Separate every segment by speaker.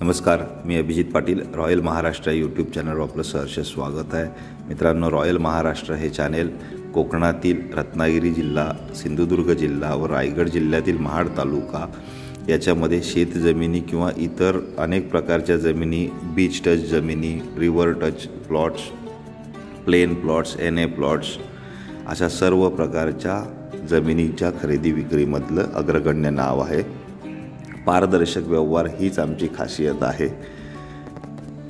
Speaker 1: नमस्कार, मी Abhijit Patil. Royal Maharashtra YouTube चॅनलवर आपलं सहर्ष स्वागत आहे. मित्रांनो, रॉयल महाराष्ट्र हे चॅनेल कोकणातील रत्नागिरी जिल्हा, सिंधुदुर्ग जिल्हा व रायगड जिल्ह्यातील महाड तालुका याच्यामध्ये शेतजमिनी किंवा इतर अनेक प्रकारच्या जमिनी, बीच टच जमिनी, river touch plots, plain plots, NA plots अशा सर्व प्रकारच्या जमिनीच्या खरेदी विक्रीमधलं अग्रगण्य नाव आहे. पारदर्शक व्यवहार हीच आमची खासियत आहे.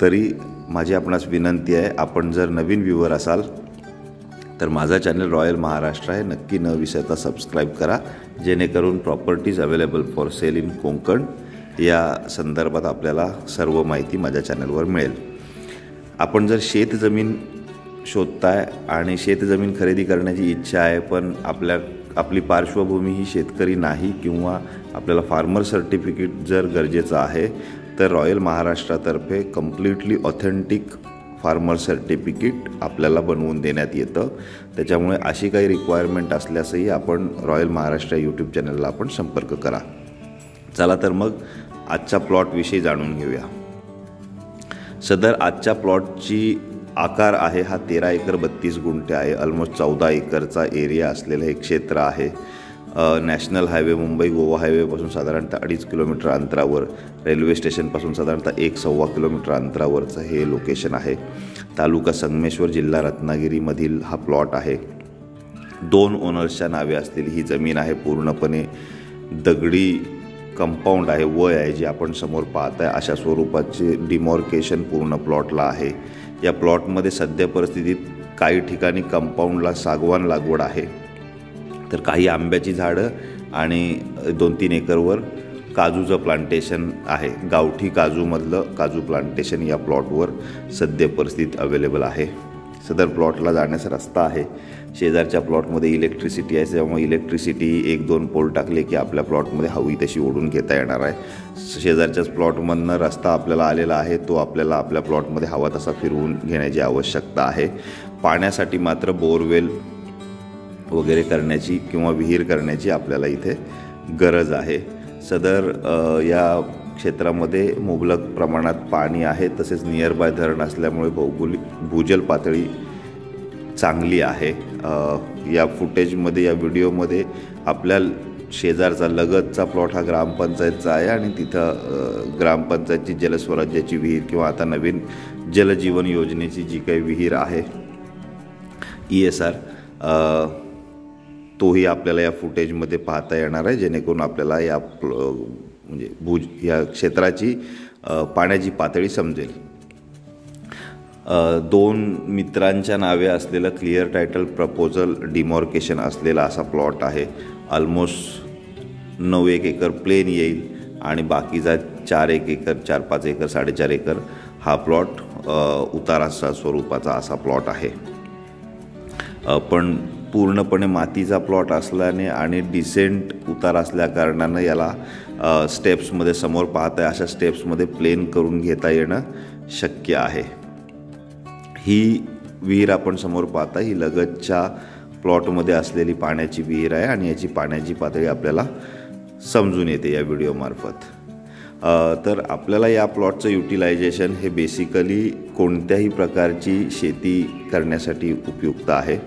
Speaker 1: तरी माझी आपणास विनंती आहे, आपण जर नवीन व्ह्यूअर असाल तर माझा चॅनल रॉयल महाराष्ट्र आहे, नक्की न विसरता सबस्क्राईब करा, जेणेकरून properties available for sale in Konkan या संदर्भात आपल्याला सर्व माहिती माझ्या चॅनलवर मिळेल. आपण जर शेतजमीन शोधताय आणि शेतजमीन खरेदी करण्याची इच्छा आहे, पण आपली पार्श्वभूमी ही शेतकरी नाही किंवा आपल्याला फार्मर सर्टिफिकेट जर गरजेचं आहे, तर रॉयल महाराष्ट्रातर्फे कम्प्लिटली ऑथेंटिक फार्मर सर्टिफिकेट आपल्याला बनवून देण्यात येतं. त्याच्यामुळे अशी काही रिक्वायरमेंट असल्यासही आपण रॉयल महाराष्ट्र यूट्यूब चॅनलला आपण संपर्क करा. चला तर मग आजच्या प्लॉटविषयी जाणून घेऊया. सदर आजच्या प्लॉटची आकार आहे हा 13 एकर 32 गुंठे आहे. ऑलमोस्ट 14 एकरचा एरिया असलेलं हे क्षेत्र आहे. नॅशनल हायवे, मुंबई गोवा हायवेपासून साधारणतः 2.5 किलोमीटर अंतरावर, रेल्वे स्टेशनपासून साधारणतः 1-1.25 किलोमीटर अंतरावरचं हे लोकेशन आहे. तालुका संगमेश्वर, जिल्हा रत्नागिरीमधील हा प्लॉट आहे. 2 ओनर्सच्या नावे असलेली ही जमीन आहे. पूर्णपणे दगडी कंपाऊंड आहे, वय आहे, जी आपण समोर पाहत आहे अशा स्वरूपाचे डिमॉर्केशन पूर्ण प्लॉटला आहे. या प्लॉटमध्ये सध्या परिस्थितीत काही ठिकाणी कंपाऊंडला सागवान लागवड आहे, तर काही आंब्याची झाडं आणि 2-3 एकरवर काजूचं प्लांटेशन आहे. गावठी काजूमधलं काजू प्लांटेशन या प्लॉटवर सध्या परिस्थितीत अवेलेबल आहे. सदर प्लॉटला जाण्याचा रस्ता आहे. शेजारच्या प्लॉटमध्ये इलेक्ट्रिसिटी आहे, त्यामुळे इलेक्ट्रिसिटी 1-2 पोल टाकले की आपल्या प्लॉटमध्ये हवी तशी ओढून घेता येणार आहे. शेजारच्याच प्लॉटमधनं रस्ता आपल्याला आलेला आहे, तो आपल्याला आपल्या प्लॉटमध्ये हवा तसा फिरवून घेण्याची आवश्यकता आहे. पाण्यासाठी मात्र बोरवेल वगैरे करण्याची किंवा विहीर करण्याची आपल्याला इथे गरज आहे. सदर या क्षेत्रामध्ये मुबलक प्रमाणात पाणी आहे, तसेच नियरबाय धरण असल्यामुळे भूजल पातळी चांगली आहे. या फुटेजमध्ये, या व्हिडिओमध्ये आपल्या शेजारचा लगतचा प्लॉट हा ग्रामपंचायतचा आहे आणि तिथं ग्रामपंचायतची जलस्वराज्याची विहीर किंवा आता नवीन जलजीवन योजनेची जी काही विहीर आहे ESR, तोही आपल्याला या फुटेजमध्ये पाहता येणार आहे, जेणेकरून आपल्याला या या क्षेत्राची पाण्याची पातळी समजेल. 2 मित्रांच्या नावे असलेलं क्लिअर टायटल प्रपोजल डिमॉर्केशन असलेला असा प्लॉट आहे. ऑलमोस्ट 9-1 एकर प्लेन येईल आणि बाकीचा 4-1 एकर, 4-5 एकर, 4.5 एकर हा प्लॉट उताराच्या स्वरूपाचा असा प्लॉट आहे. पण पूर्णपणे मातीचा प्लॉट असल्याने आणि डिसेंट उतार असल्या कारणानं याला स्टेप्समध्ये समोर पाहत आहे अशा स्टेप्समध्ये प्लेन करून घेता येणं शक्य आहे. ही विहीर आपण समोर पाहता, ही लगतच्या प्लॉटमध्ये असलेली पाण्याची विहीर आहे आणि याची पाण्याची पातळी आपल्याला समजून येते या व्हिडिओमार्फत. तर आपल्याला या प्लॉटचं युटिलायझेशन हे बेसिकली कोणत्याही प्रकारची शेती करण्यासाठी उपयुक्त आहे.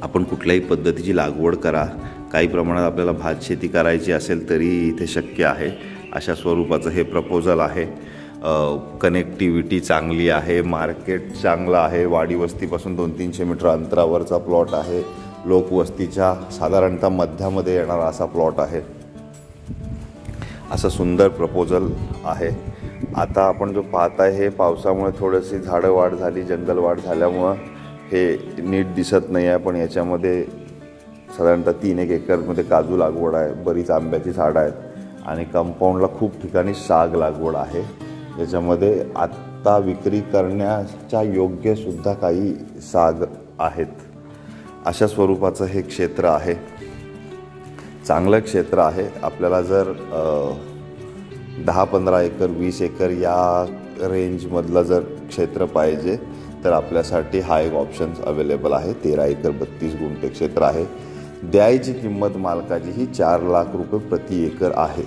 Speaker 1: आपण कुठल्याही पद्धतीची लागवड करा, काही प्रमाणात आपल्याला भात शेती करायची असेल तरी इथे शक्य आहे अशा स्वरूपाचं हे प्रपोजल आहे. कनेक्टिव्हिटी चांगली आहे, मार्केट चांगलं आहे, वाडी वस्तीपासून 200-300 मीटर अंतरावरचा प्लॉट आहे, लोकवस्तीच्या साधारणतः मध्यामध्ये येणारा असा प्लॉट आहे. असं सुंदर प्रपोजल आहे. आता आपण जो पाहताय हे पावसामुळे थोडीशी झाडं वाढ झाली, जंगल वाढ झाल्यामुळं हे नीट दिसत नाही आहे, पण याच्यामध्ये साधारणतः 3-1 एकरमध्ये काजू लागवड आहे, बरीच आंब्याची झाडं आहेत आणि कंपाऊंडला खूप ठिकाणी साग लागवड आहे. याच्यामध्ये आत्ता विक्री करण्याच्या योग्यसुद्धा काही साग आहेत. अशा स्वरूपाचं हे क्षेत्र आहे. चांगलं क्षेत्र आहे. आपल्याला जर 10-15 एकर, 20 एकर या रेंजमधलं जर क्षेत्र पाहिजे तर आपल्यासाठी हा एक ऑप्शन अवेलेबल आहे. 13 एकर 32 गुंठे क्षेत्र आहे. द्यायची किंमत मालकाची ही 4 लाख रुपये प्रति एकर आहे.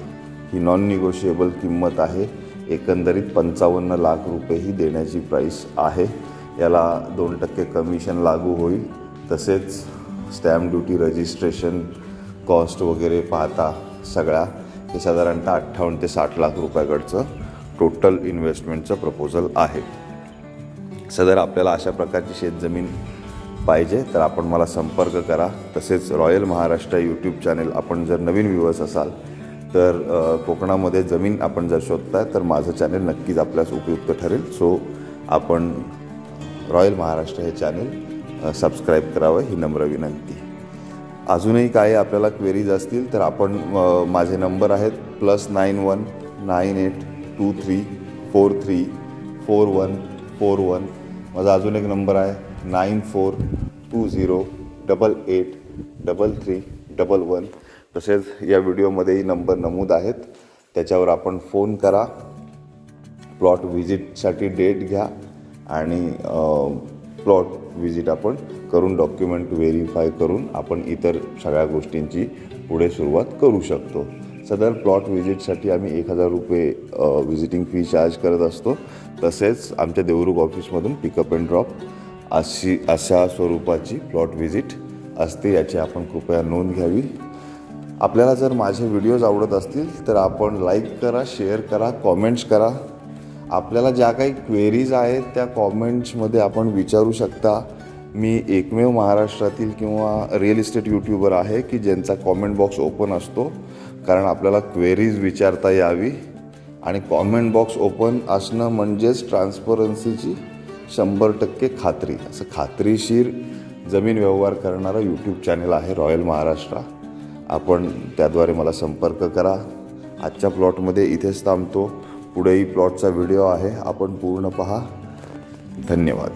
Speaker 1: ही नॉन निगोशिएबल किंमत आहे. एकंदरीत 55 लाख रुपये ही देण्याची प्राईस आहे. याला 2% कमिशन लागू होईल. तसेच स्टॅम्प ड्युटी, रजिस्ट्रेशन कॉस्ट वगैरे पाहता सगळ्या हे साधारणतः 58 ते 60 लाख रुपयाकडचं टोटल इन्व्हेस्टमेंटचं प्रपोजल आहे. सदर आपल्याला अशा प्रकारची शेतजमीन पाहिजे तर आपण मला संपर्क करा. तसेच रॉयल महाराष्ट्र यूट्यूब चॅनल आपण जर नवीन व्ह्यूअर्स असाल तर कोकणामध्ये जमीन आपण जर शोधताय तर माझं चॅनल नक्कीच आपल्यास उपयुक्त ठरेल. सो आपण रॉयल महाराष्ट्र हे चॅनल सबस्क्राईब करावं ही नम्र विनंती. अजूनही काही आपल्याला क्वेरीज असतील तर आपण माझे नंबर आहेत +91 9823434141. माझा अजून एक नंबर आहे 9420883311. तसेच या व्हिडिओमध्येही नंबर नमूद आहेत, त्याच्यावर आपण फोन करा. प्लॉट व्हिजिटसाठी डेट घ्या आणि प्लॉट व्हिजिट आपण करून डॉक्युमेंट व्हेरीफाय करून आपण इतर सगळ्या गोष्टींची पुढे सुरुवात करू शकतो. सदर प्लॉट व्हिजिटसाठी आम्ही 1000 रुपये व्हिजिटिंग फी चार्ज करत असतो. तसेच आमच्या देवरुख ऑफिसमधून पिकअप अँड ड्रॉप अशा स्वरूपाची प्लॉट व्हिजिट असते. याची आपण कृपया नोंद घ्यावी. आपल्याला जर माझे व्हिडिओज आवडत असतील तर आपण लाईक करा, शेअर करा, कॉमेंट्स करा. आपल्याला ज्या काही क्वेरीज आहेत त्या कॉमेंट्समध्ये आपण विचारू शकता. मी एकमेव महाराष्ट्रातील किंवा रिअल इस्टेट यूट्यूबर आहे की ज्यांचा कॉमेंट बॉक्स ओपन असतो, कारण आपल्याला क्वेरीज विचारता यावी. आणि कॉमेंट बॉक्स ओपन असणं म्हणजेच ट्रान्सपरन्सीची 100% खात्री. असं खात्रीशीर जमीन व्यवहार करणारं यूट्यूब चॅनल आहे रॉयल महाराष्ट्र. आपण त्याद्वारे मला संपर्क करा. आजच्या प्लॉटमध्ये इथेच थांबतो. पुढेही प्लॉटचा व्हिडिओ आहे, आपण पूर्ण पहा. धन्यवाद.